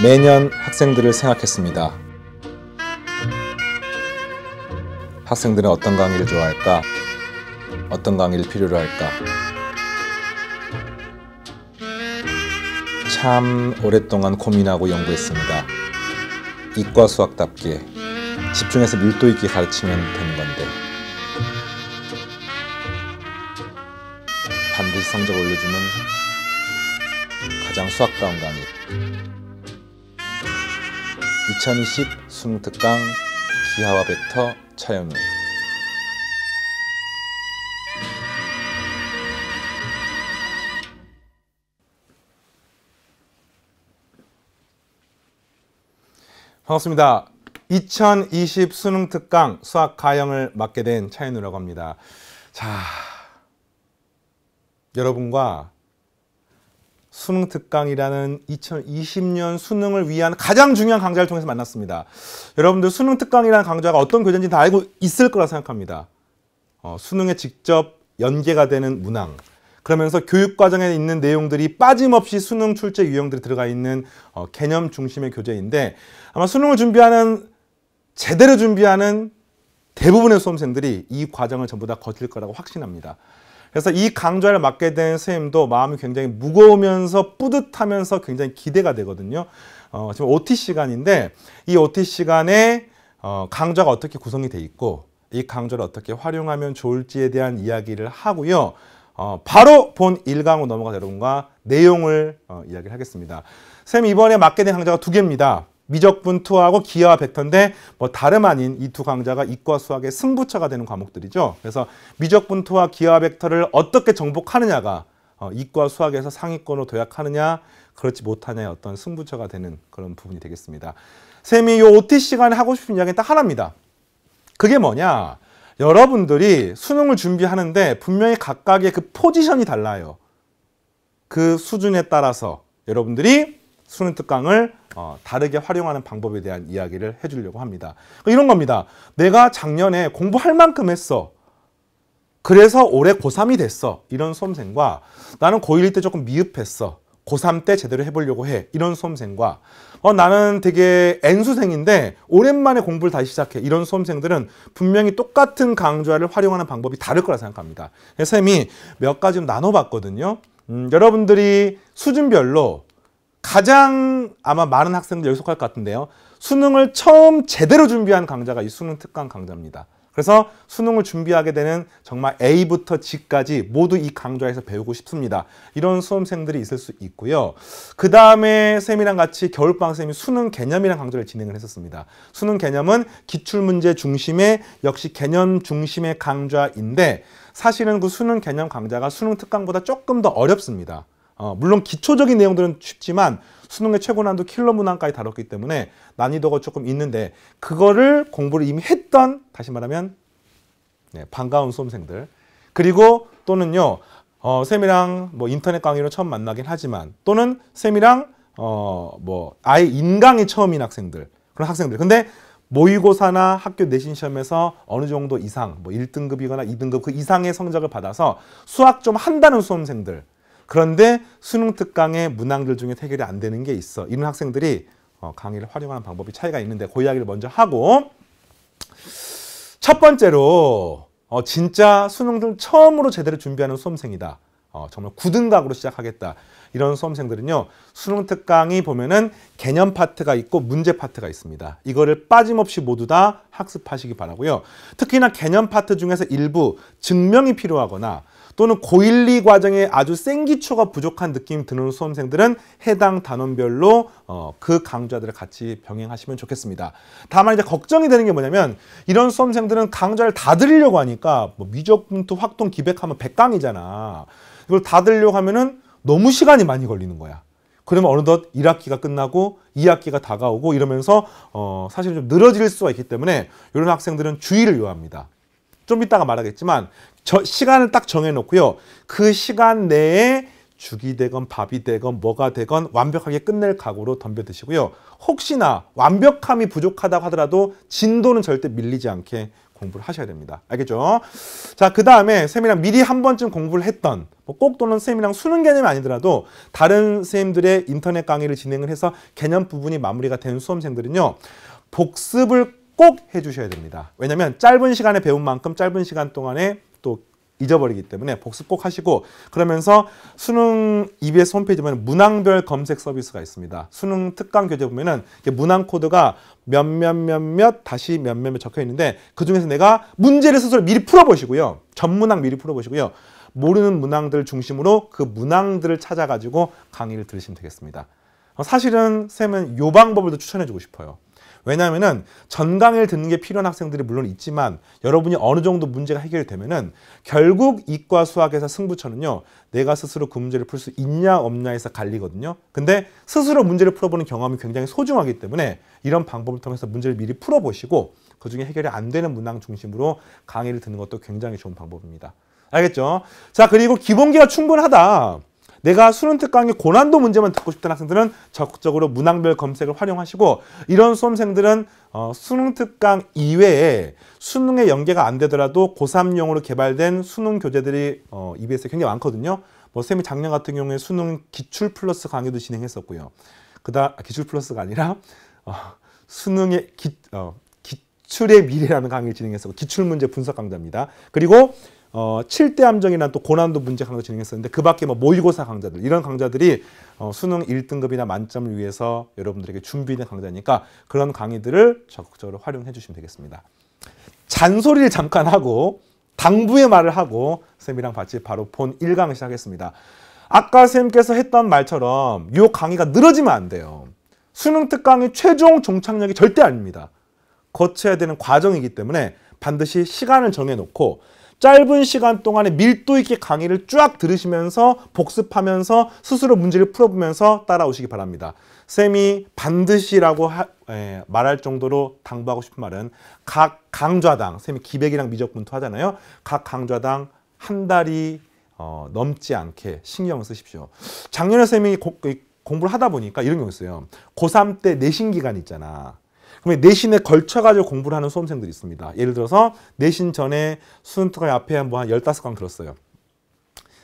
매년 학생들을 생각했습니다. 학생들은 어떤 강의를 좋아할까? 어떤 강의를 필요로 할까? 참 오랫동안 고민하고 연구했습니다. 이과 수학답게 집중해서 밀도 있게 가르치면 되는 건데 반드시 성적 올려주는 가장 수학다운 강의 2020 수능 특강 기하와 벡터 차연우. 반갑습니다. 2020 수능 특강 수학 가형을 맡게 된 차연우라고 합니다. 자, 여러분과 수능 특강이라는 2020년 수능을 위한 가장 중요한 강좌를 통해서 만났습니다. 여러분들 수능 특강이라는 강좌가 어떤 교재인지 다 알고 있을 거라 생각합니다. 수능에 직접 연계가 되는 문항, 그러면서 교육과정에 있는 내용들이 빠짐없이 수능 출제 유형들이 들어가 있는 개념 중심의 교재인데, 아마 수능을 준비하는, 제대로 준비하는 대부분의 수험생들이 이 과정을 전부 다 거칠 거라고 확신합니다. 그래서 이 강좌를 맡게 된 선생님도 마음이 굉장히 무거우면서 뿌듯하면서 굉장히 기대가 되거든요. 지금 OT 시간인데 이 OT 시간에 강좌가 어떻게 구성이 돼 있고 이 강좌를 어떻게 활용하면 좋을지에 대한 이야기를 하고요. 바로 본 1강으로 넘어가서 여러분과 내용을 이야기를 하겠습니다. 선생님 이번에 맡게 된 강좌가 2개입니다. 미적분투하고 기하와 벡터인데 뭐 다름 아닌 이 두 강좌가 이과 수학의 승부처가 되는 과목들이죠. 그래서 미적분투와 기하와 벡터를 어떻게 정복하느냐가 이과 수학에서 상위권으로 도약하느냐 그렇지 못하냐의 어떤 승부처가 되는 그런 부분이 되겠습니다. 쌤이 이 OT 시간에 하고 싶은 이야기는 딱 하나입니다. 그게 뭐냐? 여러분들이 수능을 준비하는데 분명히 각각의 그 포지션이 달라요. 그 수준에 따라서 여러분들이 수능 특강을 다르게 활용하는 방법에 대한 이야기를 해주려고 합니다. 이런 겁니다. 내가 작년에 공부할 만큼 했어. 그래서 올해 고3이 됐어. 이런 수험생과 나는 고1 때 조금 미흡했어. 고3 때 제대로 해보려고 해. 이런 수험생과 나는 되게 N수생인데 오랜만에 공부를 다시 시작해. 이런 수험생들은 분명히 똑같은 강좌를 활용하는 방법이 다를 거라 생각합니다. 그래서 쌤이 몇 가지 좀 나눠봤거든요. 여러분들이 수준별로 가장 아마 많은 학생들 여기 속할 것 같은데요. 수능을 처음 제대로 준비한 강좌가 이 수능 특강 강좌입니다. 그래서 수능을 준비하게 되는 정말 A부터 G까지 모두 이 강좌에서 배우고 싶습니다. 이런 수험생들이 있을 수 있고요. 그 다음에 쌤이랑 같이 겨울방학 쌤이 수능 개념이라는 강좌를 진행을 했었습니다. 수능 개념은 기출문제 중심의 역시 개념 중심의 강좌인데 사실은 그 수능 개념 강좌가 수능 특강보다 조금 더 어렵습니다. 물론 기초적인 내용들은 쉽지만 수능의 최고 난도 킬러 문항까지 다뤘기 때문에 난이도가 조금 있는데 그거를 공부를 이미 했던 다시 말하면 반가운 수험생들 그리고 또는요 쌤이랑 뭐 인터넷 강의로 처음 만나긴 하지만 또는 쌤이랑 뭐 아예 인강이 처음인 학생들 그런 학생들 근데 모의고사나 학교 내신 시험에서 어느 정도 이상 뭐 1등급이거나 2등급 그 이상의 성적을 받아서 수학 좀 한다는 수험생들 그런데 수능 특강의 문항들 중에 해결이 안 되는 게 있어. 이런 학생들이 강의를 활용하는 방법이 차이가 있는데 그 이야기를 먼저 하고 첫 번째로 진짜 수능을 처음으로 제대로 준비하는 수험생이다. 정말 9등각으로 시작하겠다. 이런 수험생들은요. 수능 특강이 보면은 개념 파트가 있고 문제 파트가 있습니다. 이거를 빠짐없이 모두 다 학습하시기 바라고요. 특히나 개념 파트 중에서 일부 증명이 필요하거나 또는 고1, 2 과정에 아주 센 기초가 부족한 느낌이 드는 수험생들은 해당 단원별로 그 강좌들을 같이 병행하시면 좋겠습니다. 다만 이제 걱정이 되는 게 뭐냐면 이런 수험생들은 강좌를 다 들으려고 하니까 뭐 미적분투, 확통, 기백하면 100강이잖아. 이걸 다 들으려고 하면은 너무 시간이 많이 걸리는 거야. 그러면 어느덧 1학기가 끝나고 2학기가 다가오고 이러면서 사실 좀 늘어질 수가 있기 때문에 이런 학생들은 주의를 요합니다. 좀 이따가 말하겠지만 시간을 딱 정해놓고요. 그 시간 내에 죽이 되건 밥이 되건 뭐가 되건 완벽하게 끝낼 각오로 덤벼드시고요. 혹시나 완벽함이 부족하다고 하더라도 진도는 절대 밀리지 않게 공부를 하셔야 됩니다. 알겠죠? 자, 그 다음에 쌤이랑 미리 한 번쯤 공부를 했던 꼭 또는 쌤이랑 수능 개념이 아니더라도 다른 쌤들의 인터넷 강의를 진행을 해서 개념 부분이 마무리가 된 수험생들은요. 복습을 꼭 해주셔야 됩니다. 왜냐하면 짧은 시간에 배운 만큼 짧은 시간 동안에 또 잊어버리기 때문에 복습 꼭 하시고 그러면서 수능 EBS 홈페이지 보면 문항별 검색 서비스가 있습니다. 수능 특강 교재 보면은 문항 코드가 몇몇 다시 몇몇 적혀 있는데 그중에서 내가 문제를 스스로 미리 풀어보시고요. 전문항 미리 풀어보시고요. 모르는 문항들 중심으로 그 문항들을 찾아가지고 강의를 들으시면 되겠습니다. 사실은 쌤은 이 방법을 더 추천해주고 싶어요. 왜냐하면은 전 강의를 듣는 게 필요한 학생들이 물론 있지만 여러분이 어느 정도 문제가 해결되면은 결국 이과 수학에서 승부처는요. 내가 스스로 그 문제를 풀 수 있냐 없냐에서 갈리거든요. 근데 스스로 문제를 풀어보는 경험이 굉장히 소중하기 때문에 이런 방법을 통해서 문제를 미리 풀어보시고 그중에 해결이 안 되는 문항 중심으로 강의를 듣는 것도 굉장히 좋은 방법입니다. 알겠죠? 자, 그리고 기본기가 충분하다. 내가 수능 특강의 고난도 문제만 듣고 싶다는 학생들은 적극적으로 문항별 검색을 활용하시고 이런 수험생들은 수능 특강 이외에 수능에 연계가 안 되더라도 고3용으로 개발된 수능 교재들이 EBS에 굉장히 많거든요. 쌤이 작년 같은 경우에 수능 기출 플러스 강의도 진행했었고요. 기출 플러스가 아니라 수능의 기출의 미래라는 강의를 진행했었고 기출문제 분석 강좌입니다. 그리고 7대 함정이라는 또 고난도 문제 강좌 진행했었는데 그 밖에 모의고사 강좌들 이런 강좌들이 수능 1등급이나 만점을 위해서 여러분들에게 준비된 강좌니까 그런 강의들을 적극적으로 활용해 주시면 되겠습니다. 잔소리를 잠깐 하고 당부의 말을 하고 쌤이랑 같이 바로 본 1강을 시작하겠습니다. 아까 쌤께서 했던 말처럼 이 강의가 늘어지면 안 돼요. 수능 특강의 최종 종착역이 절대 아닙니다. 거쳐야 되는 과정이기 때문에 반드시 시간을 정해놓고 짧은 시간 동안에 밀도 있게 강의를 쫙 들으시면서 복습하면서 스스로 문제를 풀어보면서 따라오시기 바랍니다. 쌤이 반드시라고 말할 정도로 당부하고 싶은 말은 각 강좌당, 쌤이 기백이랑 미적분투 하잖아요. 각 강좌당 한 달이 넘지 않게 신경을 쓰십시오. 작년에 쌤이 공부를 하다 보니까 이런 경우 있어요. 고3 때 내신 기간 있잖아. 그러면 내신에 걸쳐가지고 공부를 하는 수험생들이 있습니다. 예를 들어서 내신 전에 수능 특강 앞에 한 15강 들었어요.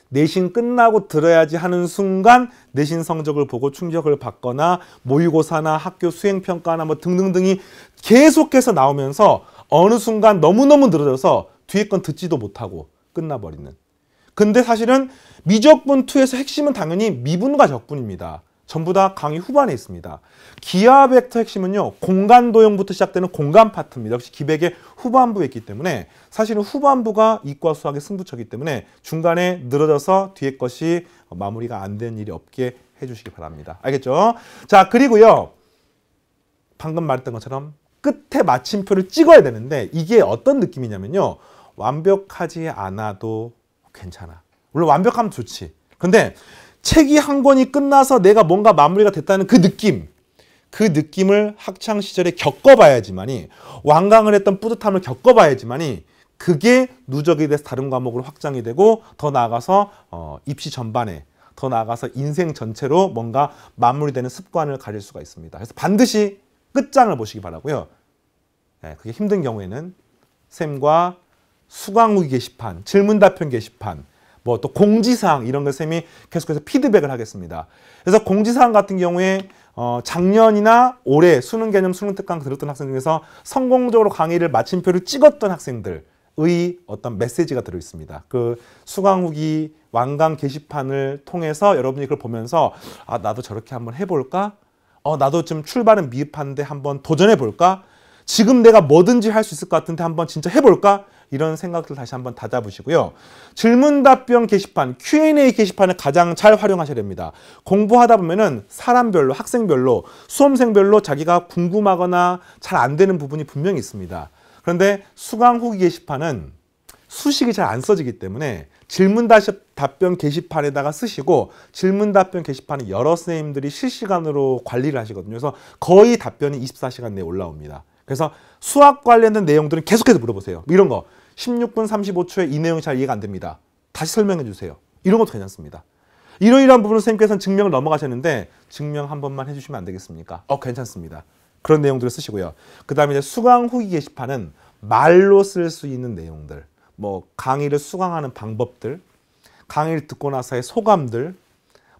내신 끝나고 들어야지 하는 순간 내신 성적을 보고 충격을 받거나 모의고사나 학교 수행평가나 등등등이 계속해서 나오면서 어느 순간 너무너무 늘어져서 뒤에 건 듣지도 못하고 끝나버리는. 근데 사실은 미적분2에서 핵심은 당연히 미분과 적분입니다. 전부 다 강의 후반에 있습니다. 기하 벡터 핵심은요. 공간 도형부터 시작되는 공간 파트입니다. 역시 기백의 후반부에 있기 때문에 사실은 후반부가 이과 수학의 승부처이기 때문에 중간에 늘어져서 뒤에 것이 마무리가 안 된 일이 없게 해주시기 바랍니다. 알겠죠? 자, 그리고요. 방금 말했던 것처럼 끝에 마침표를 찍어야 되는데 이게 어떤 느낌이냐면요. 완벽하지 않아도 괜찮아. 물론 완벽하면 좋지. 근데 책이 한 권이 끝나서 내가 뭔가 마무리가 됐다는 그 느낌을 학창시절에 겪어봐야지만이 완강을 했던 뿌듯함을 겪어봐야지만이 그게 누적이 돼서 다른 과목으로 확장이 되고 더 나아가서 입시 전반에 더 나아가서 인생 전체로 뭔가 마무리되는 습관을 가질 수가 있습니다. 그래서 반드시 끝장을 보시기 바라고요. 네, 그게 힘든 경우에는 쌤과 수강 후기 게시판, 질문 답변 게시판 또 공지사항 이런 걸 쌤이 계속해서 피드백을 하겠습니다. 그래서 공지사항 같은 경우에 작년이나 올해 수능 개념 수능 특강 들었던 학생 중에서 성공적으로 강의를 마침표를 찍었던 학생들의 어떤 메시지가 들어 있습니다. 그 수강 후기 완강 게시판을 통해서 여러분이 그걸 보면서 나도 저렇게 한번 해볼까? 나도 좀 출발은 미흡한데 한번 도전해볼까? 지금 내가 뭐든지 할 수 있을 것 같은데 한번 진짜 해볼까? 이런 생각들 다시 한번 다잡으시고요. 질문 답변 게시판, Q&A 게시판을 가장 잘 활용하셔야 됩니다. 공부하다 보면은 사람별로, 학생별로, 수험생별로 자기가 궁금하거나 잘 안 되는 부분이 분명히 있습니다. 그런데 수강 후기 게시판은 수식이 잘 안 써지기 때문에 질문 답변 게시판에다가 쓰시고 질문 답변 게시판은 여러 선생님들이 실시간으로 관리를 하시거든요. 그래서 거의 답변이 24시간 내에 올라옵니다. 그래서 수학 관련된 내용들은 계속해서 물어보세요. 이런 거 16분 35초에 이 내용이 잘 이해가 안 됩니다. 다시 설명해 주세요. 이런 것도 괜찮습니다. 이러이러한 부분을 선생님께서는 증명을 넘어가셨는데 증명 한 번만 해주시면 안 되겠습니까? 괜찮습니다. 그런 내용들을 쓰시고요. 그 다음에 이제 수강 후기 게시판은 말로 쓸 수 있는 내용들, 뭐 강의를 수강하는 방법들, 강의를 듣고 나서의 소감들,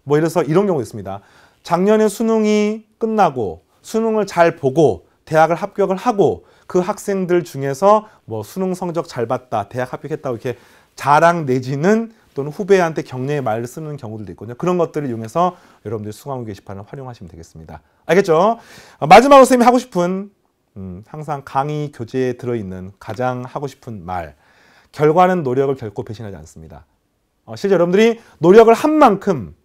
뭐 이래서 이런 경우가 있습니다. 작년에 수능이 끝나고 수능을 잘 보고 대학을 합격을 하고 그 학생들 중에서 뭐 수능 성적 잘 봤다, 대학 합격했다고 이렇게 자랑 내지는 또는 후배한테 격려의 말을 쓰는 경우들도 있거든요. 그런 것들을 이용해서 여러분들이 수강후 게시판을 활용하시면 되겠습니다. 알겠죠? 마지막으로 선생님이 하고 싶은 항상 강의 교재에 들어있는 가장 하고 싶은 말, 결과는 노력을 결코 배신하지 않습니다. 실제 여러분들이 노력을 한 만큼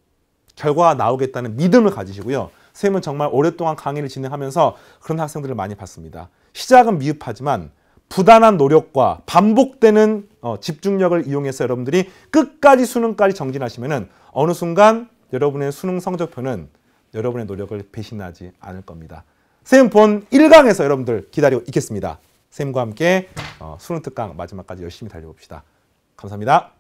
결과가 나오겠다는 믿음을 가지시고요. 선생님은 정말 오랫동안 강의를 진행하면서 그런 학생들을 많이 봤습니다. 시작은 미흡하지만 부단한 노력과 반복되는 집중력을 이용해서 여러분들이 끝까지 수능까지 정진하시면은 어느 순간 여러분의 수능 성적표는 여러분의 노력을 배신하지 않을 겁니다. 선생님 본 1강에서 여러분들 기다리고 있겠습니다. 선생님과 함께 수능 특강 마지막까지 열심히 달려봅시다. 감사합니다.